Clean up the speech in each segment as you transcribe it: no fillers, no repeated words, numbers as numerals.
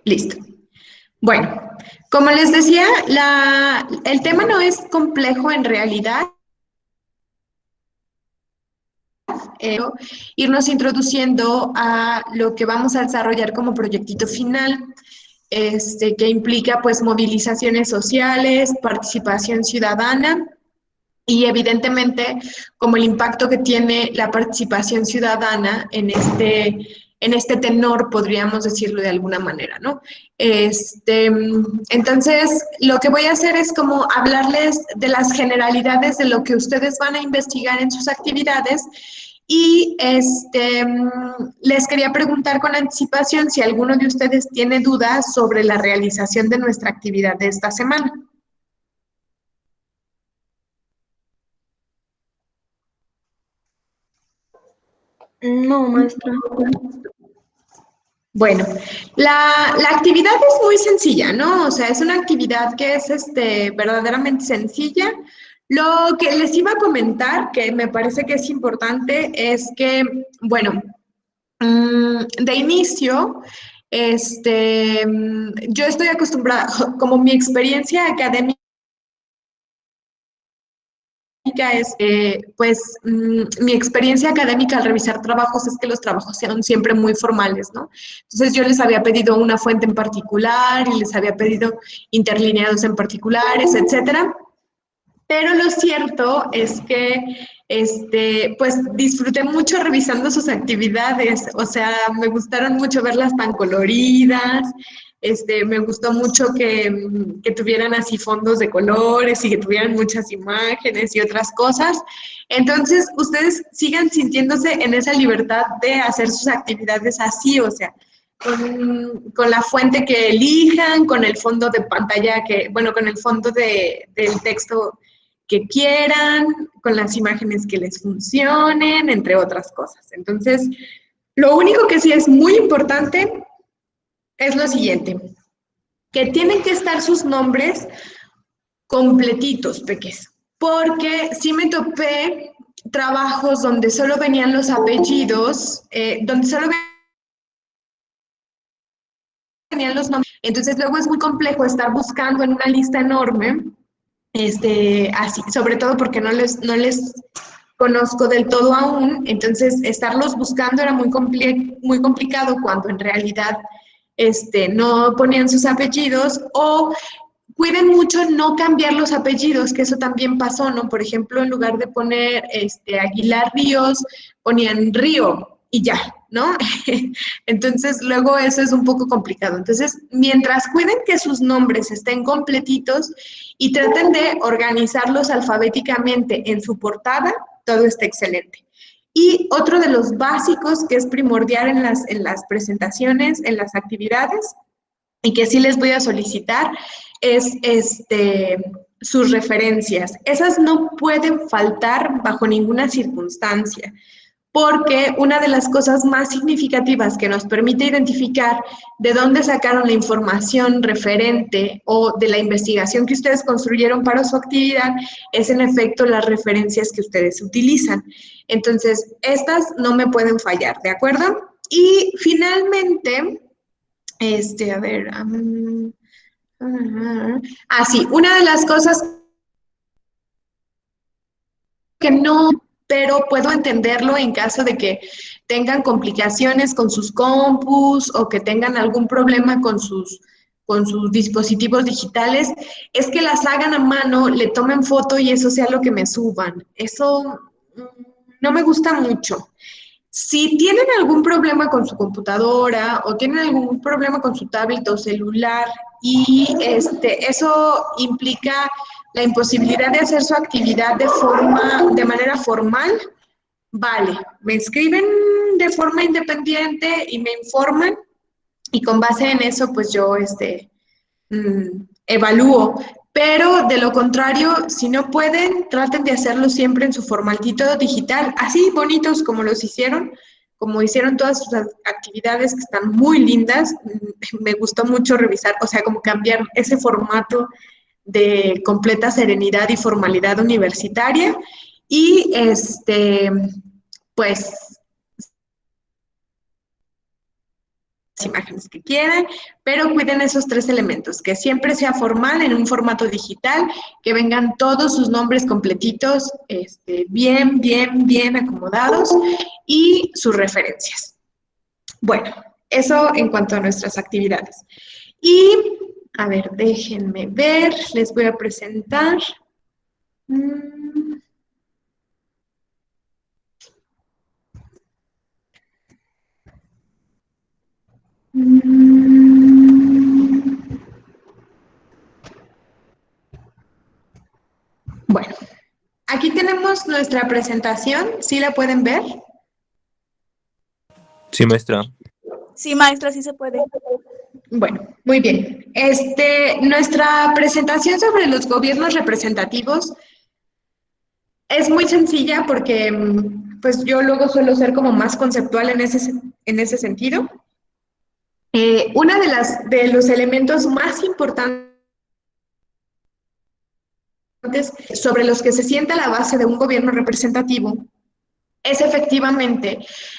Listo. Bueno, como les decía, el tema no es complejo en realidad. ¿No? Irnos introduciendo a lo que vamos a desarrollar como proyectito final, que implica pues movilizaciones sociales, participación ciudadana y evidentemente como el impacto que tiene la participación ciudadana en este tenor, podríamos decirlo de alguna manera, ¿no? Entonces, lo que voy a hacer es como hablarles de las generalidades de lo que ustedes van a investigar en sus actividades y les quería preguntar con anticipación si alguno de ustedes tiene dudas sobre la realización de nuestra actividad de esta semana. No, maestra. Bueno, la actividad es muy sencilla, ¿no? O sea, es una actividad que es verdaderamente sencilla. Lo que les iba a comentar, que me parece que es importante, es que, bueno, de inicio, yo estoy acostumbrada, como mi experiencia académica es, mi experiencia académica al revisar trabajos es que los trabajos sean siempre muy formales, ¿no? Entonces yo les había pedido una fuente en particular y les había pedido interlineados en particulares, etcétera. Pero lo cierto es que, pues disfruté mucho revisando sus actividades, o sea, me gustaron mucho verlas tan coloridas, me gustó mucho que tuvieran así fondos de colores y que tuvieran muchas imágenes y otras cosas. Entonces, ustedes sigan sintiéndose en esa libertad de hacer sus actividades así, o sea, con la fuente que elijan, con el fondo de pantalla bueno, con el fondo del texto que quieran, con las imágenes que les funcionen, entre otras cosas. Entonces, lo único que sí es muy importante es lo siguiente, que tienen que estar sus nombres completitos, peques, porque sí me topé trabajos donde solo venían los apellidos, donde solo venían los nombres, entonces luego es muy complejo estar buscando en una lista enorme, así, sobre todo porque no les conozco del todo aún, entonces estarlos buscando era muy complicado cuando en realidad no ponían sus apellidos o cuiden mucho no cambiar los apellidos, que eso también pasó, ¿no? Por ejemplo, en lugar de poner Aguilar Ríos, ponían Río y ya, ¿no? Entonces, luego eso es un poco complicado. Entonces, mientras cuiden que sus nombres estén completitos y traten de organizarlos alfabéticamente en su portada, todo está excelente. Y otro de los básicos que es primordial en las presentaciones, en las actividades, y que sí les voy a solicitar es sus referencias. Esas no pueden faltar bajo ninguna circunstancia, porque una de las cosas más significativas que nos permite identificar de dónde sacaron la información referente o de la investigación que ustedes construyeron para su actividad es en efecto las referencias que ustedes utilizan. Entonces, estas no me pueden fallar, ¿de acuerdo? Y finalmente, a ver, sí, una de las cosas que no, pero puedo entenderlo en caso de que tengan complicaciones con sus compus o que tengan algún problema con sus dispositivos digitales, es que las hagan a mano, le tomen foto y eso sea lo que me suban. Eso no me gusta mucho. Si tienen algún problema con su computadora o tienen algún problema con su tablet o celular y eso implica la imposibilidad de hacer su actividad de manera formal, vale, me escriben de forma independiente y me informan y con base en eso pues yo evalúo. Pero de lo contrario, si no pueden, traten de hacerlo siempre en su formatito digital, así bonitos como hicieron todas sus actividades que están muy lindas. Me gustó mucho revisar, o sea, como cambiar ese formato de completa serenidad y formalidad universitaria. Y pues imágenes que quieran, pero cuiden esos 3 elementos, que siempre sea formal en un formato digital, que vengan todos sus nombres completitos, bien acomodados y sus referencias. Bueno, eso en cuanto a nuestras actividades. Y, a ver, déjenme ver, les voy a presentar. Bueno, aquí tenemos nuestra presentación, ¿sí la pueden ver? Sí, maestra. Sí, maestra, sí se puede. Bueno, muy bien. Nuestra presentación sobre los gobiernos representativos es muy sencilla porque pues yo luego suelo ser como más conceptual en ese sentido. Uno de los elementos más importantes sobre los que se sienta la base de un gobierno representativo es efectivamente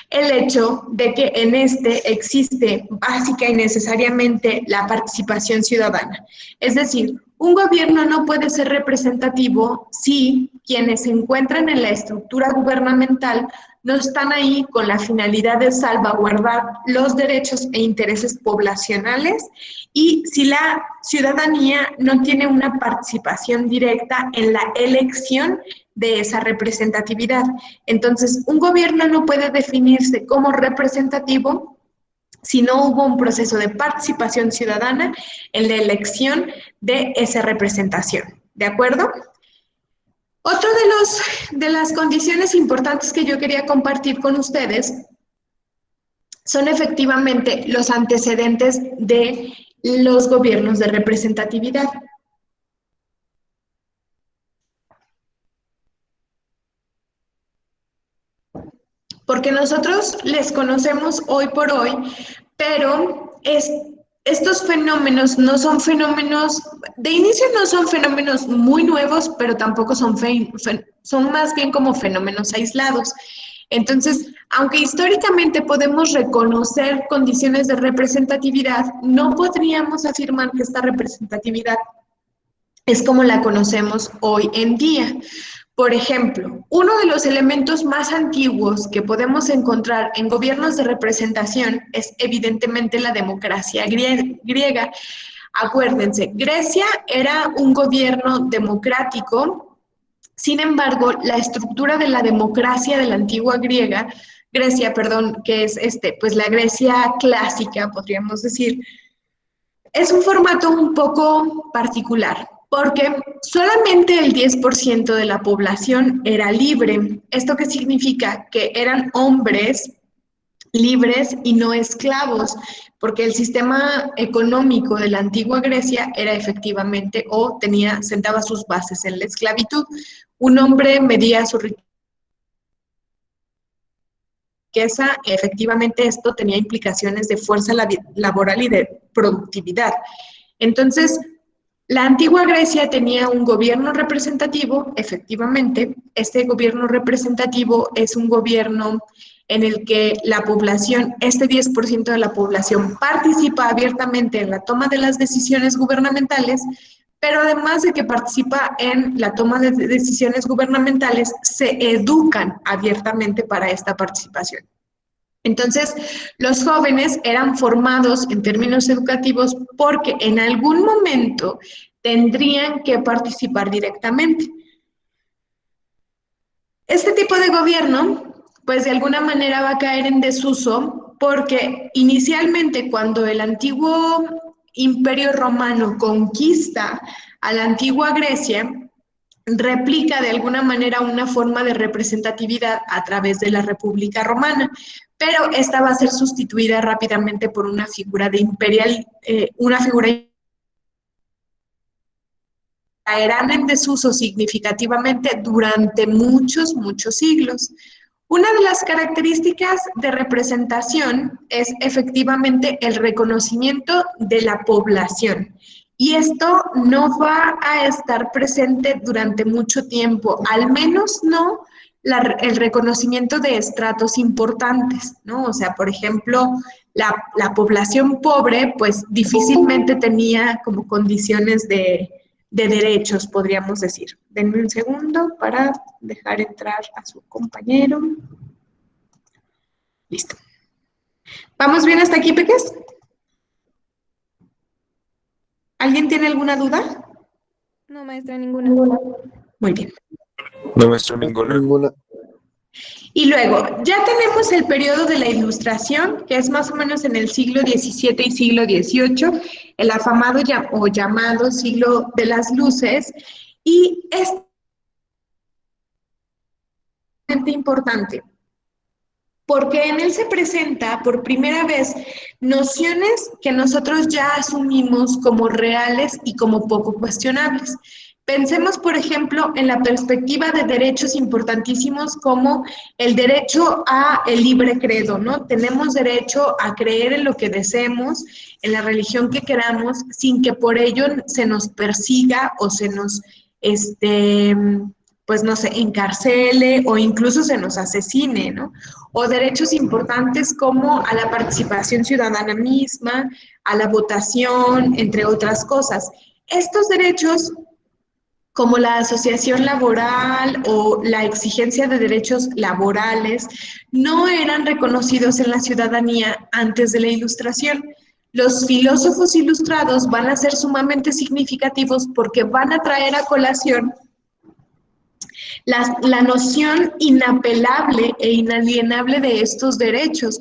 el hecho de que en este existe básica y necesariamente la participación ciudadana. Es decir, un gobierno no puede ser representativo si quienes se encuentran en la estructura gubernamental no están ahí con la finalidad de salvaguardar los derechos e intereses poblacionales y si la ciudadanía no tiene una participación directa en la elección de esa representatividad. Entonces, un gobierno no puede definirse como representativo si no hubo un proceso de participación ciudadana en la elección de esa representación. ¿De acuerdo? Otro de las condiciones importantes que yo quería compartir con ustedes son efectivamente los antecedentes de los gobiernos de representatividad. Porque nosotros les conocemos hoy por hoy, pero estos fenómenos no son fenómenos, de inicio no son fenómenos muy nuevos, pero tampoco son más bien como fenómenos aislados. Entonces, aunque históricamente podemos reconocer condiciones de representatividad, no podríamos afirmar que esta representatividad es como la conocemos hoy en día. Por ejemplo, uno de los elementos más antiguos que podemos encontrar en gobiernos de representación es evidentemente la democracia griega. Acuérdense, Grecia era un gobierno democrático, sin embargo, la estructura de la democracia de la antigua Grecia, perdón, que es pues la Grecia clásica, podríamos decir, es un formato un poco particular, porque solamente el 10% de la población era libre. ¿Esto qué significa? Que eran hombres libres y no esclavos, porque el sistema económico de la antigua Grecia era efectivamente o sentaba sus bases en la esclavitud. Un hombre medía su riqueza, efectivamente esto tenía implicaciones de fuerza laboral y de productividad. Entonces, la antigua Grecia tenía un gobierno representativo, efectivamente. Este gobierno representativo es un gobierno en el que la población, este 10% de la población, participa abiertamente en la toma de las decisiones gubernamentales, pero además de que participa en la toma de decisiones gubernamentales, se educan abiertamente para esta participación. Entonces, los jóvenes eran formados en términos educativos porque en algún momento tendrían que participar directamente. Este tipo de gobierno, pues de alguna manera va a caer en desuso porque inicialmente cuando el antiguo Imperio Romano conquista a la antigua Grecia, replica de alguna manera una forma de representatividad a través de la República Romana, pero esta va a ser sustituida rápidamente por una figura caerán en desuso significativamente durante muchos siglos. Una de las características de representación es efectivamente el reconocimiento de la población. Y esto no va a estar presente durante mucho tiempo, al menos no el reconocimiento de estratos importantes, ¿no? O sea, por ejemplo, la población pobre, pues difícilmente tenía como condiciones de derechos, podríamos decir. Denme un segundo para dejar entrar a su compañero. Listo. ¿Vamos bien hasta aquí, Peques? ¿Alguien tiene alguna duda? No, maestra, ninguna. Muy bien. No, maestra, ninguna. Y luego, ya tenemos el periodo de la Ilustración, que es más o menos en el siglo XVII y siglo XVIII, el afamado o llamado siglo de las luces, y es importante, porque en él se presenta por primera vez nociones que nosotros ya asumimos como reales y como poco cuestionables. Pensemos, por ejemplo, en la perspectiva de derechos importantísimos como el derecho a el libre credo, ¿no? Tenemos derecho a creer en lo que deseemos, en la religión que queramos, sin que por ello se nos persiga o se nos, pues no sé, encarcele o incluso se nos asesine, ¿no? O derechos importantes como a la participación ciudadana misma, a la votación, entre otras cosas. Estos derechos, como la asociación laboral o la exigencia de derechos laborales, no eran reconocidos en la ciudadanía antes de la Ilustración. Los filósofos ilustrados van a ser sumamente significativos porque van a traer a colación la noción inapelable e inalienable de estos derechos.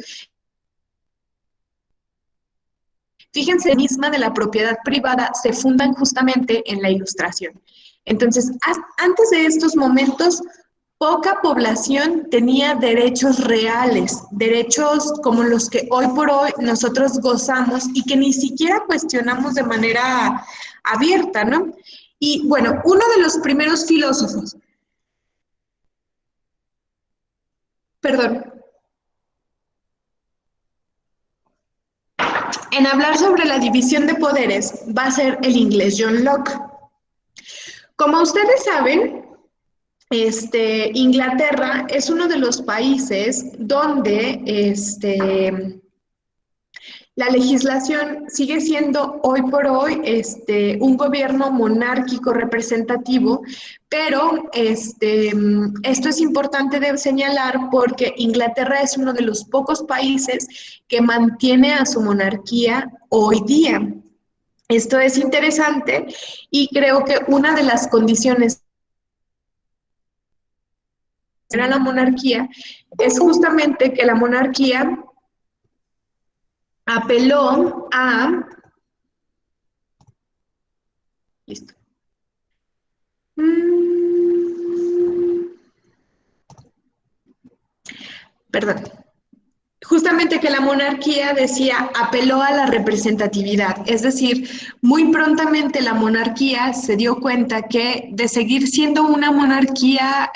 Fíjense, la misma de la propiedad privada se fundan justamente en la Ilustración. Entonces, antes de estos momentos, poca población tenía derechos reales, derechos como los que hoy por hoy nosotros gozamos y que ni siquiera cuestionamos de manera abierta, ¿no? Y bueno, uno de los primeros filósofos, perdón, en hablar sobre la división de poderes va a ser el inglés John Locke. Como ustedes saben, Inglaterra es uno de los países donde la legislación sigue siendo hoy por hoy un gobierno monárquico representativo, pero esto es importante de señalar porque Inglaterra es uno de los pocos países que mantiene a su monarquía hoy día. Esto es interesante y creo que una de las condiciones para la monarquía es justamente que la monarquía apeló a... Listo. Perdón. Justamente que la monarquía decía, apeló a la representatividad, es decir, muy prontamente la monarquía se dio cuenta que de seguir siendo una monarquía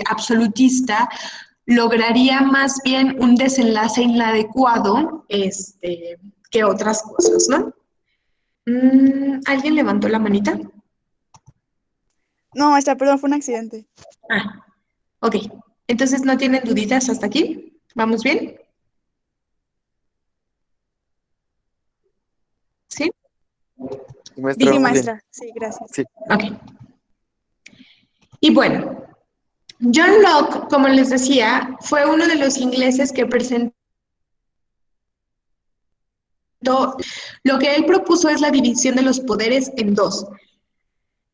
absolutista, lograría más bien un desenlace inadecuado que otras cosas, ¿no? ¿Alguien levantó la manita? No, maestra, perdón, fue un accidente. Ah, ok. Entonces, ¿no tienen duditas hasta aquí? ¿Vamos bien? ¿Sí? Maestra, Sí, muy bien. maestra. Sí, gracias. Sí. Ok. Y bueno, John Locke, como les decía, fue uno de los ingleses que presentó, lo que él propuso es la división de los poderes en dos,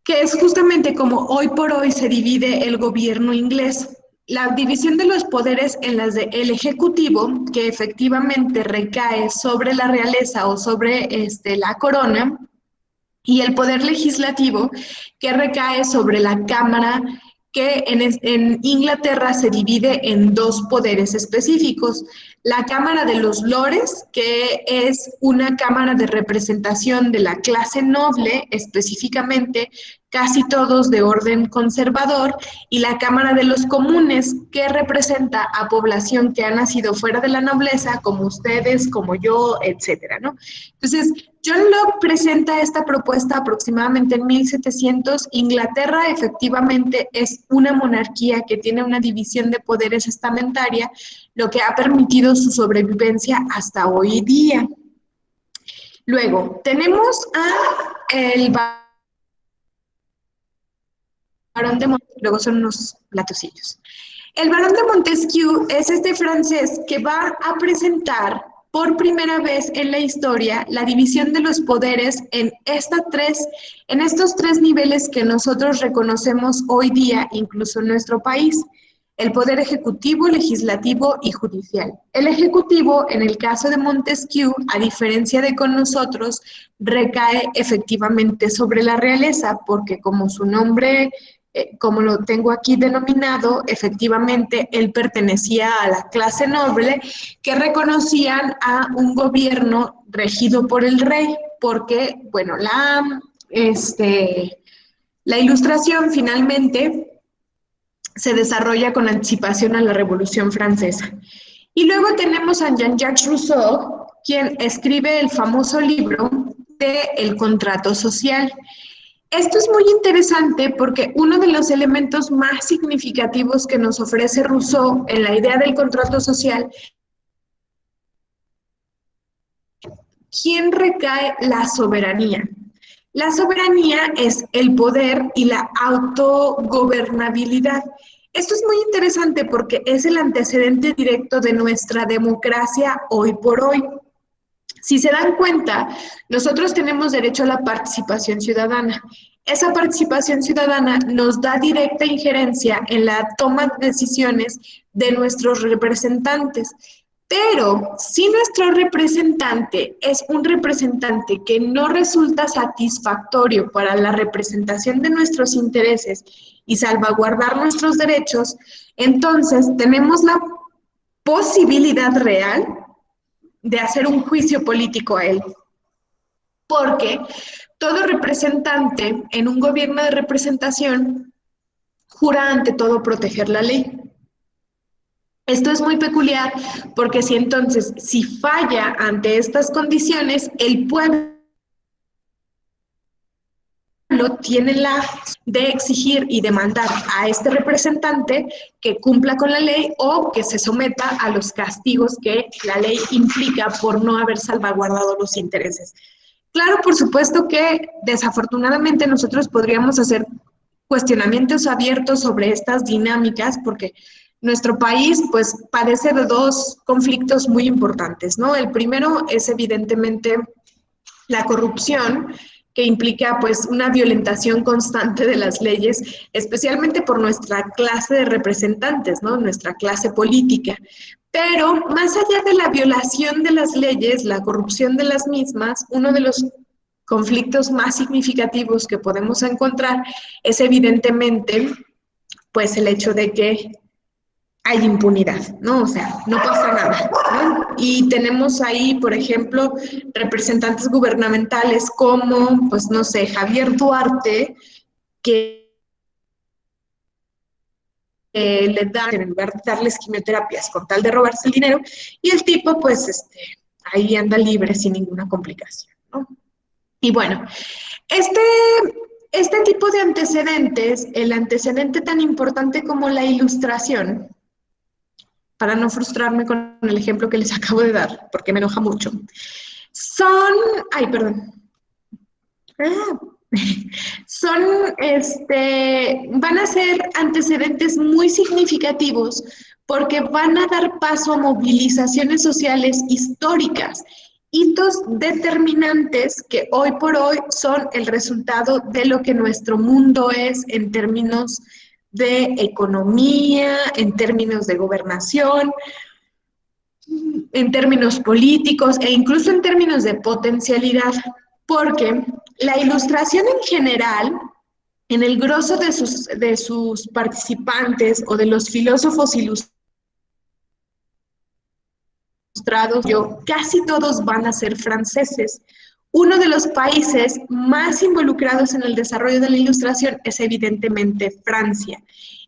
que es justamente como hoy por hoy se divide el gobierno inglés. La división de los poderes en las de el ejecutivo, que efectivamente recae sobre la realeza o sobre la corona, y el poder legislativo, que recae sobre la Cámara, que en Inglaterra se divide en dos poderes específicos. La Cámara de los Lores, que es una cámara de representación de la clase noble específicamente, casi todos de orden conservador, y la Cámara de los Comunes, que representa a población que ha nacido fuera de la nobleza, como ustedes, como yo, etcétera, ¿no? Entonces, John Locke presenta esta propuesta aproximadamente en 1700. Inglaterra efectivamente es una monarquía que tiene una división de poderes estamentaria, lo que ha permitido su sobrevivencia hasta hoy día. Luego, tenemos a el Barón de Montesquieu, luego son unos platocillos. El Barón de Montesquieu es este francés que va a presentar por primera vez en la historia la división de los poderes en estos tres niveles que nosotros reconocemos hoy día, incluso en nuestro país: el poder ejecutivo, legislativo y judicial. El ejecutivo, en el caso de Montesquieu, a diferencia de con nosotros, recae efectivamente sobre la realeza, porque como su nombre, como lo tengo aquí denominado, efectivamente él pertenecía a la clase noble que reconocían a un gobierno regido por el rey, porque, bueno, la Ilustración finalmente se desarrolla con anticipación a la Revolución Francesa. Y luego tenemos a Jean-Jacques Rousseau, quien escribe el famoso libro de El contrato social. Esto es muy interesante porque uno de los elementos más significativos que nos ofrece Rousseau en la idea del contrato social, ¿quién recae la soberanía? La soberanía es el poder y la autogobernabilidad. Esto es muy interesante porque es el antecedente directo de nuestra democracia hoy por hoy. Si se dan cuenta, nosotros tenemos derecho a la participación ciudadana. Esa participación ciudadana nos da directa injerencia en la toma de decisiones de nuestros representantes. Pero si nuestro representante es un representante que no resulta satisfactorio para la representación de nuestros intereses y salvaguardar nuestros derechos, entonces tenemos la posibilidad real de hacer un juicio político a él. Porque todo representante en un gobierno de representación jura ante todo proteger la ley. Esto es muy peculiar porque si falla ante estas condiciones, el pueblo tiene la de exigir y demandar a este representante que cumpla con la ley o que se someta a los castigos que la ley implica por no haber salvaguardado los intereses. Claro, por supuesto que desafortunadamente nosotros podríamos hacer cuestionamientos abiertos sobre estas dinámicas porque nuestro país pues padece de dos conflictos muy importantes, ¿no? El primero es evidentemente la corrupción, que implica pues una violentación constante de las leyes, especialmente por nuestra clase de representantes, ¿no? Nuestra clase política. Pero más allá de la violación de las leyes, la corrupción de las mismas, uno de los conflictos más significativos que podemos encontrar es evidentemente pues el hecho de que hay impunidad, ¿no? O sea, no pasa nada, ¿no? Y tenemos ahí, por ejemplo, representantes gubernamentales como, pues no sé, Javier Duarte, que le dan, en lugar de darles quimioterapias con tal de robarse el dinero, y el tipo, pues, ahí anda libre sin ninguna complicación, ¿no? Y bueno, este tipo de antecedentes, el antecedente tan importante como la Ilustración, para no frustrarme con el ejemplo que les acabo de dar, porque me enoja mucho, van a ser antecedentes muy significativos porque van a dar paso a movilizaciones sociales históricas, hitos determinantes que hoy por hoy son el resultado de lo que nuestro mundo es en términos de economía, en términos de gobernación, en términos políticos e incluso en términos de potencialidad, porque la Ilustración en general, en el grosso de sus participantes o de los filósofos ilustrados, casi todos van a ser franceses, Uno de los países más involucrados en el desarrollo de la ilustración es evidentemente Francia.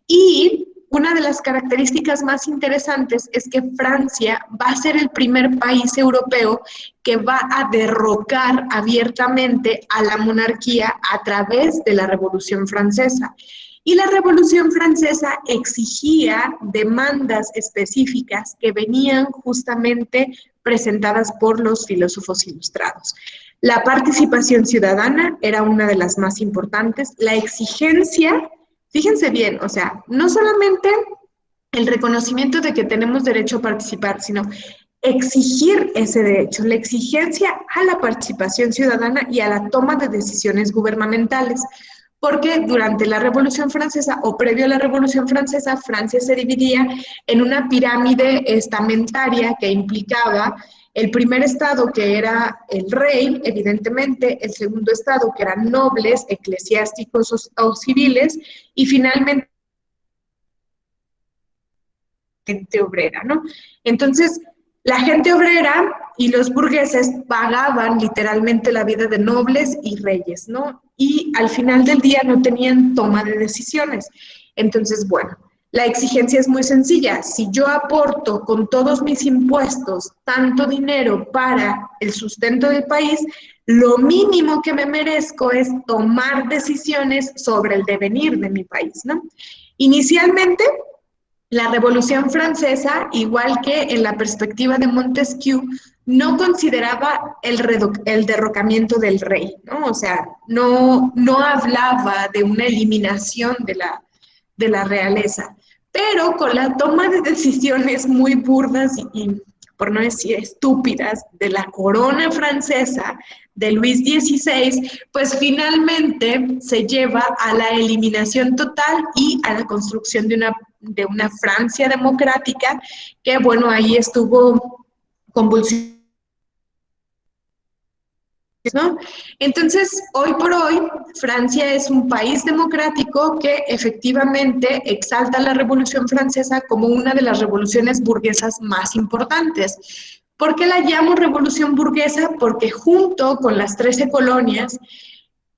Y una de las características más interesantes es que Francia va a ser el primer país europeo que va a derrocar abiertamente a la monarquía a través de la Revolución Francesa. Y la Revolución Francesa exigía demandas específicas que venían justamente presentadas por los filósofos ilustrados. La participación ciudadana era una de las más importantes. La exigencia, fíjense bien, o sea, no solamente el reconocimiento de que tenemos derecho a participar, sino exigir ese derecho, la exigencia a la participación ciudadana y a la toma de decisiones gubernamentales. Porque durante la Revolución Francesa o previo a la Revolución Francesa, Francia se dividía en una pirámide estamentaria que implicaba el primer estado, que era el rey, evidentemente, el segundo estado, que eran nobles, eclesiásticos o civiles, y finalmente gente obrera, ¿no? Entonces, la gente obrera y los burgueses pagaban literalmente la vida de nobles y reyes, ¿no? Y al final del día no tenían toma de decisiones. Entonces, bueno, la exigencia es muy sencilla. Si yo aporto con todos mis impuestos tanto dinero para el sustento del país, lo mínimo que me merezco es tomar decisiones sobre el devenir de mi país, ¿no? Inicialmente, la Revolución Francesa, igual que en la perspectiva de Montesquieu, no consideraba el derrocamiento del rey, ¿no? O sea, no hablaba de una eliminación de la realeza, pero con la toma de decisiones muy burdas y, por no decir estúpidas, de la corona francesa, de Luis XVI, pues finalmente se lleva a la eliminación total y a la construcción de una Francia democrática que, bueno, ahí estuvo convulsionada, ¿no? Entonces, hoy por hoy, Francia es un país democrático que efectivamente exalta la Revolución Francesa como una de las revoluciones burguesas más importantes. ¿Por qué la llamo revolución burguesa? Porque junto con las 13 colonias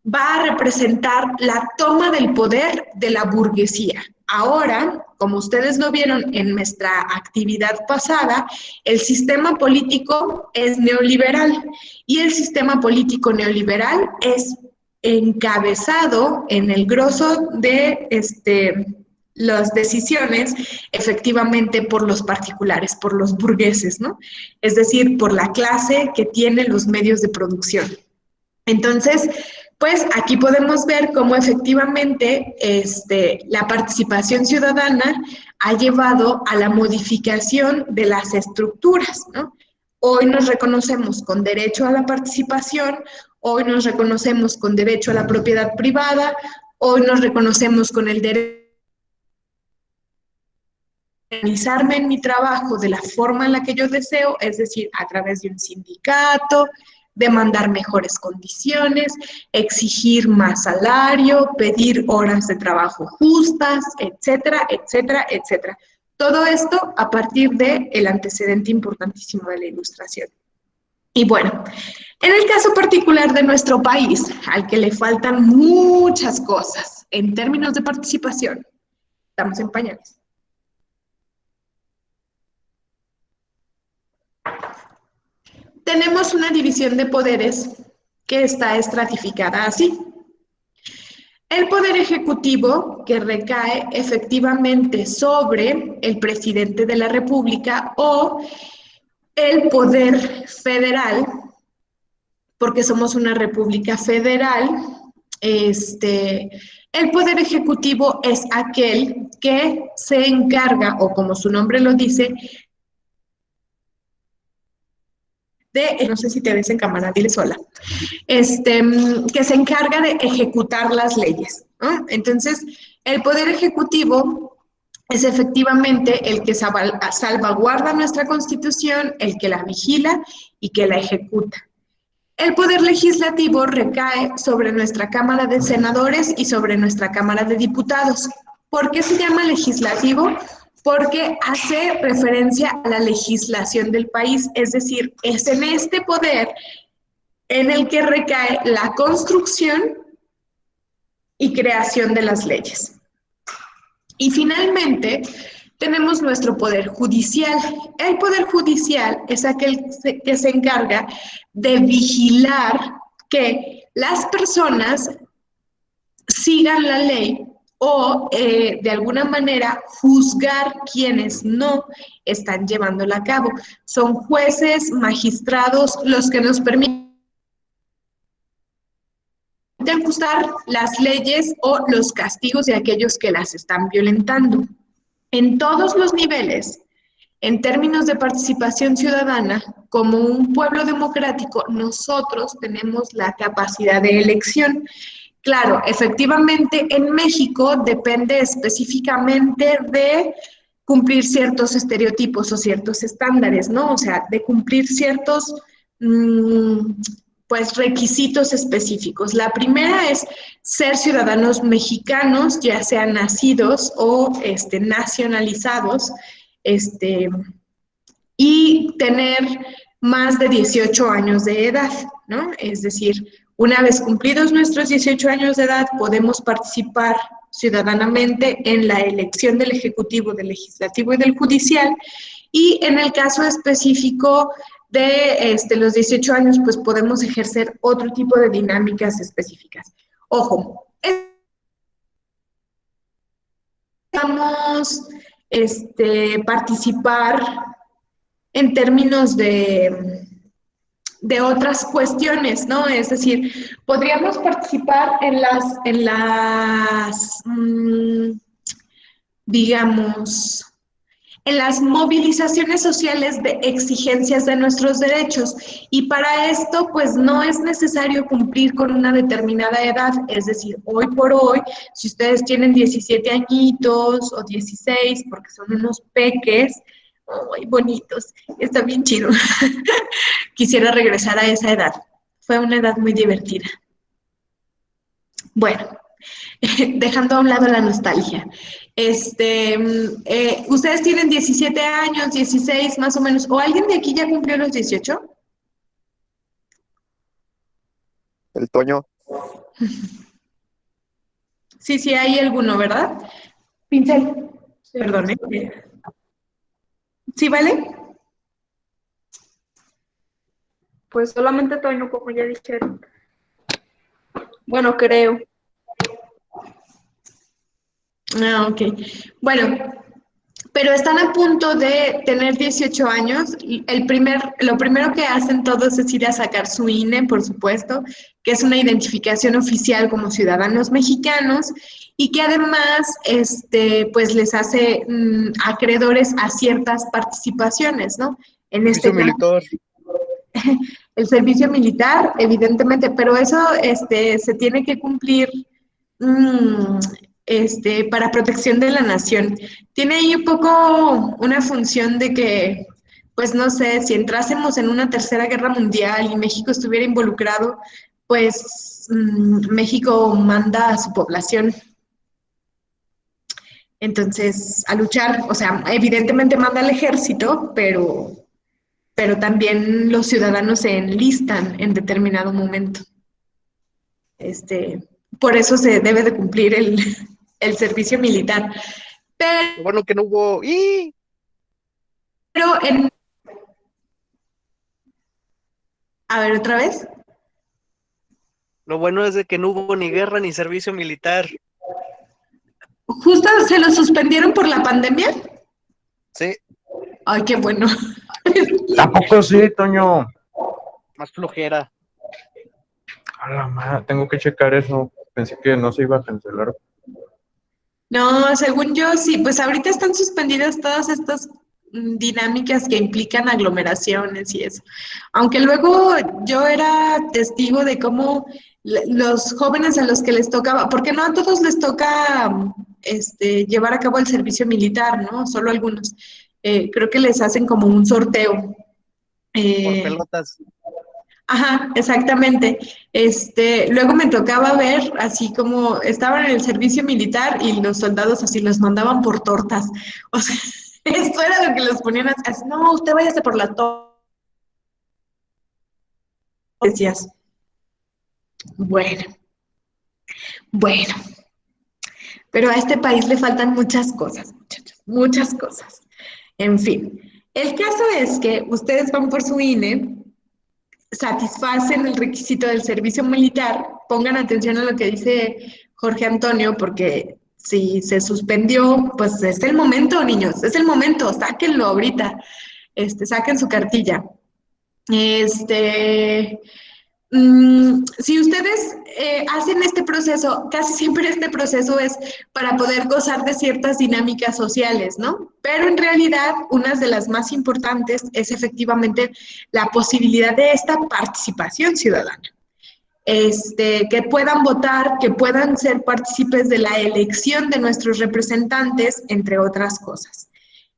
va a representar la toma del poder de la burguesía. Ahora, como ustedes lo vieron en nuestra actividad pasada, el sistema político es neoliberal y el sistema político neoliberal es encabezado en el grosso de las decisiones efectivamente por los particulares, por los burgueses, ¿no? Es decir, por la clase que tiene los medios de producción. Entonces, pues aquí podemos ver cómo efectivamente la participación ciudadana ha llevado a la modificación de las estructuras, ¿no? Hoy nos reconocemos con derecho a la participación, hoy nos reconocemos con derecho a la propiedad privada, hoy nos reconocemos con el derecho a organizarme en mi trabajo de la forma en la que yo deseo, es decir, a través de un sindicato, demandar mejores condiciones, exigir más salario, pedir horas de trabajo justas, etcétera, etcétera, etcétera. Todo esto a partir del antecedente importantísimo de la Ilustración. Y bueno, en el caso particular de nuestro país, al que le faltan muchas cosas en términos de participación, estamos en pañales. Tenemos una división de poderes que está estratificada así. El poder ejecutivo, que recae efectivamente sobre el presidente de la República, o el poder federal, porque somos una república federal. El poder ejecutivo es aquel que se encarga, o como su nombre lo dice, no sé si te ves en cámara, dile sola, que se encarga de ejecutar las leyes, ¿no? Entonces, el Poder Ejecutivo es efectivamente el que salvaguarda nuestra Constitución, el que la vigila y que la ejecuta. El Poder Legislativo recae sobre nuestra Cámara de Senadores y sobre nuestra Cámara de Diputados. ¿Por qué se llama legislativo? Porque hace referencia a la legislación del país, es decir, es en este poder en el que recae la construcción y creación de las leyes. Y finalmente, tenemos nuestro poder judicial. El poder judicial es aquel que se encarga de vigilar que las personas sigan la ley o de alguna manera juzgar quienes no están llevándola a cabo. Son jueces, magistrados, los que nos permiten ajustar las leyes o los castigos de aquellos que las están violentando. En todos los niveles, en términos de participación ciudadana, como un pueblo democrático, nosotros tenemos la capacidad de elección. Claro, efectivamente en México depende específicamente de cumplir ciertos estereotipos o ciertos estándares, ¿no? O sea, de cumplir ciertos pues requisitos específicos. La primera es ser ciudadanos mexicanos, ya sean nacidos o nacionalizados, y tener más de 18 años de edad, ¿no? Es decir, una vez cumplidos nuestros 18 años de edad, podemos participar ciudadanamente en la elección del Ejecutivo, del Legislativo y del Judicial, y en el caso específico de los 18 años, pues podemos ejercer otro tipo de dinámicas específicas. Ojo, vamos participar en términos de otras cuestiones, ¿no? Es decir, podríamos participar digamos, en las movilizaciones sociales de exigencias de nuestros derechos. Y para esto, pues no es necesario cumplir con una determinada edad. Es decir, hoy por hoy, si ustedes tienen 17 añitos o 16, porque son unos peques, muy bonitos, está bien chido. Quisiera regresar a esa edad. Fue una edad muy divertida. Bueno, dejando a un lado la nostalgia. ¿Ustedes tienen 17 años, 16 más o menos? ¿O alguien de aquí ya cumplió los 18? El Toño. Sí, hay alguno, ¿verdad? Pincel, perdón. ¿Sí vale? Pues solamente Toño, como ya dijeron. Bueno, creo. Ah, ok. Bueno, pero están a punto de tener 18 años. Lo primero que hacen todos es ir a sacar su INE, por supuesto, que es una identificación oficial como ciudadanos mexicanos y que además pues les hace acreedores a ciertas participaciones, ¿no? En este caso, militar. el servicio militar, evidentemente, pero eso se tiene que cumplir mm, para protección de la nación. Tiene ahí un poco una función de que, pues no sé, si entrásemos en una tercera guerra mundial y México estuviera involucrado, pues México manda a su población. Entonces, a luchar, o sea, evidentemente manda al ejército, pero también los ciudadanos se enlistan en determinado momento. Por eso se debe de cumplir el servicio militar. Lo bueno que no hubo. Pero a ver, otra vez. Lo bueno es de que no hubo ni guerra ni servicio militar. Justo se lo suspendieron por la pandemia. Sí. Ay, qué bueno. Tampoco sí, Toño. Más flojera. A la madre, tengo que checar eso. Pensé que no se iba a cancelar. No, según yo sí, pues ahorita están suspendidas todas estas dinámicas que implican aglomeraciones y eso. Aunque luego yo era testigo de cómo los jóvenes a los que les tocaba, porque no a todos les toca llevar a cabo el servicio militar, ¿no? Solo a algunos. Creo que les hacen como un sorteo. Por pelotas. Ajá, exactamente. Luego me tocaba ver así como estaban en el servicio militar y los soldados así los mandaban por tortas. O sea, esto era lo que los ponían así, no, usted váyase por la torta. Decías, Bueno, bueno, pero a este país le faltan muchas cosas, muchachos, muchas cosas. En fin, el caso es que ustedes van por su INE, satisfacen el requisito del servicio militar, pongan atención a lo que dice Jorge Antonio, porque si se suspendió, pues es el momento, niños, es el momento, sáquenlo ahorita, saquen su cartilla. Este, si ustedes hacen este proceso, casi siempre este proceso es para poder gozar de ciertas dinámicas sociales, ¿no? Pero en realidad, una de las más importantes es efectivamente la posibilidad de esta participación ciudadana. Que puedan votar, que puedan ser partícipes de la elección de nuestros representantes, entre otras cosas.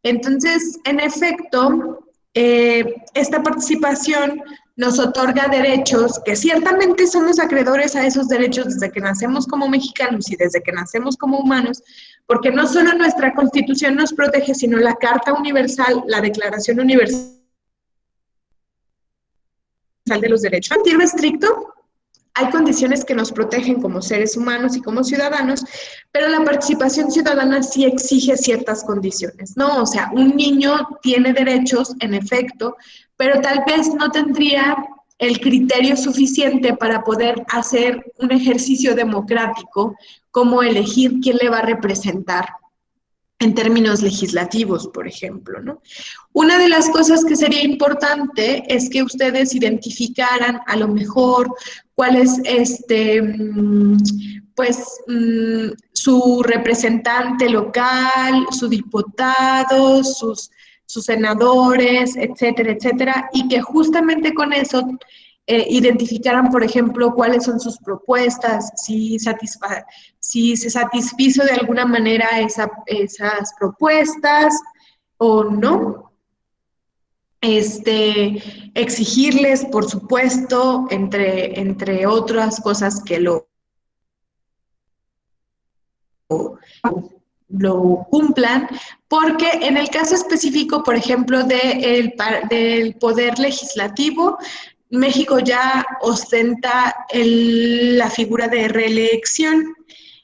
Entonces, en efecto, esta participación nos otorga derechos que ciertamente somos acreedores a esos derechos desde que nacemos como mexicanos y desde que nacemos como humanos, porque no solo nuestra Constitución nos protege, sino la Carta Universal, la Declaración Universal de los Derechos. En estricto, hay condiciones que nos protegen como seres humanos y como ciudadanos, pero la participación ciudadana sí exige ciertas condiciones, ¿no? O sea, un niño tiene derechos, en efecto, pero tal vez no tendría el criterio suficiente para poder hacer un ejercicio democrático como elegir quién le va a representar en términos legislativos, por ejemplo, ¿no? Una de las cosas que sería importante es que ustedes identificaran a lo mejor cuál es su representante local, su diputado, sus senadores, etcétera, etcétera, y que justamente con eso identificaran, por ejemplo, cuáles son sus propuestas, si se satisfizo de alguna manera esas propuestas o no. Exigirles, por supuesto, entre otras cosas que lo cumplan, porque en el caso específico, por ejemplo, del poder legislativo, México ya ostenta la figura de reelección.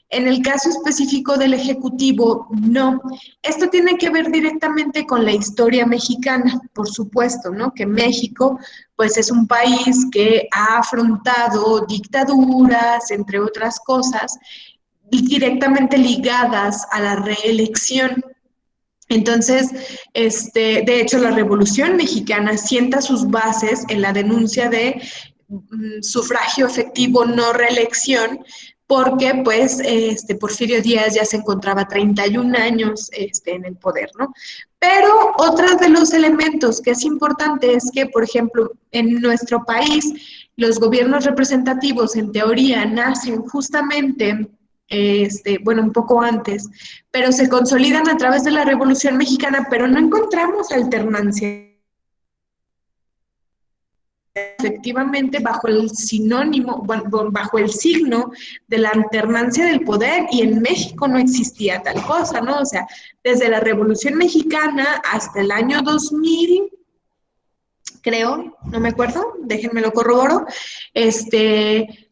En el caso específico del Ejecutivo, no. Esto tiene que ver directamente con la historia mexicana, por supuesto, ¿no? Que México, pues es un país que ha afrontado dictaduras, entre otras cosas, directamente ligadas a la reelección. Entonces, de hecho, la Revolución Mexicana sienta sus bases en la denuncia de sufragio efectivo, no reelección, porque pues Porfirio Díaz ya se encontraba 31 años en el poder, ¿no? Pero otro de los elementos que es importante es que, por ejemplo, en nuestro país, los gobiernos representativos en teoría nacen justamente un poco antes, pero se consolidan a través de la Revolución Mexicana, pero no encontramos alternancia efectivamente bajo el sinónimo, bajo el signo de la alternancia del poder, y en México no existía tal cosa, ¿no? O sea, desde la Revolución Mexicana hasta el año 2000, creo, no me acuerdo, déjenme lo corroboro,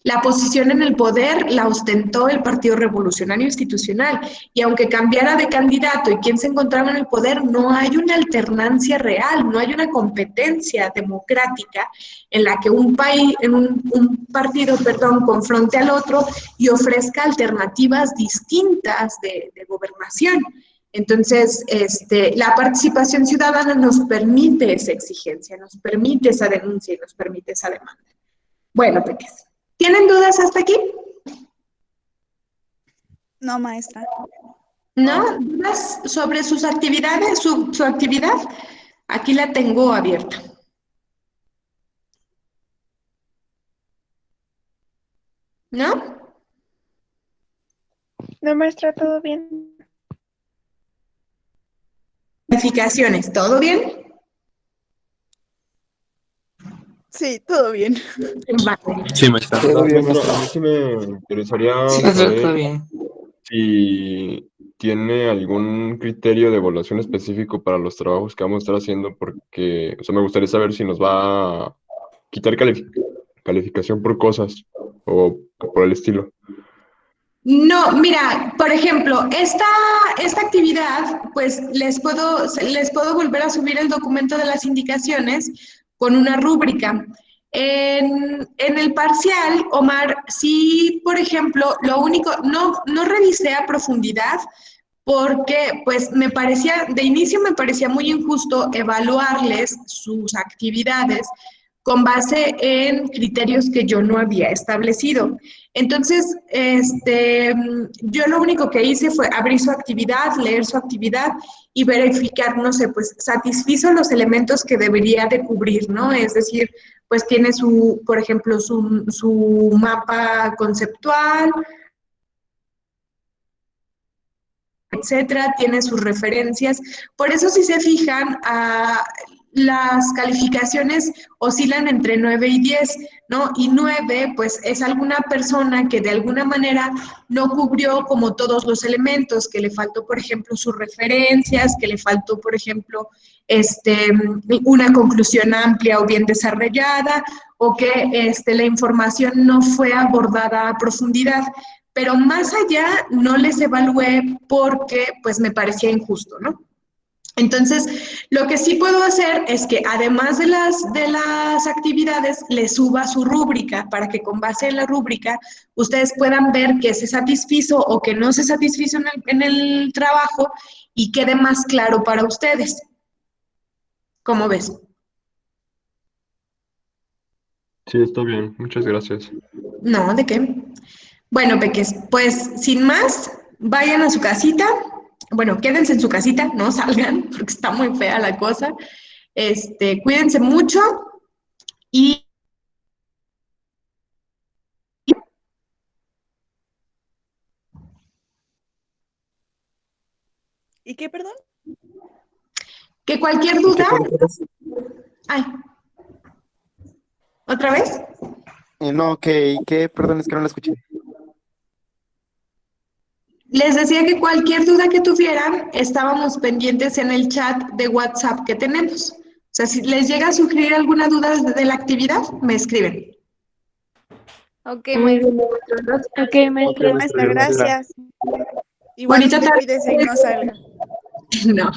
la posición en el poder la ostentó el Partido Revolucionario Institucional, y aunque cambiara de candidato y quién se encontraba en el poder, no hay una alternancia real, no hay una competencia democrática en la que un partido, confronte al otro y ofrezca alternativas distintas de gobernación. Entonces, la participación ciudadana nos permite esa exigencia, nos permite esa denuncia y nos permite esa demanda. Bueno, peques, ¿tienen dudas hasta aquí? No, maestra. ¿No? ¿Dudas sobre sus actividades, su actividad? Aquí la tengo abierta. ¿No? No, maestra, todo bien. Calificaciones, ¿todo bien? Sí, todo bien. Vale. Sí, maestra. Todo bien, Maestra, maestra. a mí sí me interesaría Sí, todo saber bien. si tiene algún criterio de evaluación específico para los trabajos que vamos a estar haciendo, porque, o sea, me gustaría saber si nos va a quitar calificación por cosas. o por el estilo. No, mira, por ejemplo, esta actividad, pues les puedo volver a subir el documento de las indicaciones con una rúbrica. En el parcial, Omar, sí, por ejemplo, lo único, no revisé a profundidad porque pues de inicio me parecía muy injusto evaluarles sus actividades con base en criterios que yo no había establecido. Entonces, yo lo único que hice fue abrir su actividad, leer su actividad y verificar, no sé, pues satisfizo los elementos que debería de cubrir, ¿no? Es decir, pues tiene por ejemplo, su mapa conceptual, etcétera, tiene sus referencias. Por eso, si se fijan, las calificaciones oscilan entre 9 y 10, ¿no? Y 9, pues, es alguna persona que de alguna manera no cubrió como todos los elementos, que le faltó, por ejemplo, sus referencias, que le faltó, por ejemplo, una conclusión amplia o bien desarrollada, o que la información no fue abordada a profundidad. Pero más allá no les evalué porque pues me parecía injusto, ¿no? Entonces, lo que sí puedo hacer es que además de las actividades, les suba su rúbrica para que con base en la rúbrica ustedes puedan ver que se satisfizo o que no se satisfizo en el trabajo y quede más claro para ustedes. ¿Cómo ves? Sí, está bien. Muchas gracias. No, ¿de qué? Bueno, peques, pues sin más, vayan a su casita. Bueno, quédense en su casita, no salgan, porque está muy fea la cosa. Cuídense mucho y ¿Y qué, perdón? que cualquier ¿Y qué duda, preguntas? ay, ¿otra vez? No, perdón, es que no la escuché. Les decía que cualquier duda que tuvieran, estábamos pendientes en el chat de WhatsApp que tenemos. O sea, si les llega a sugerir alguna duda de la actividad, me escriben. Ok, Muy maestra. bien. Muchas gracias. Ok, Ok, maestra. Maestra, maestra. gracias. Bonita Igualmente tarde. cuídese y no salga. No.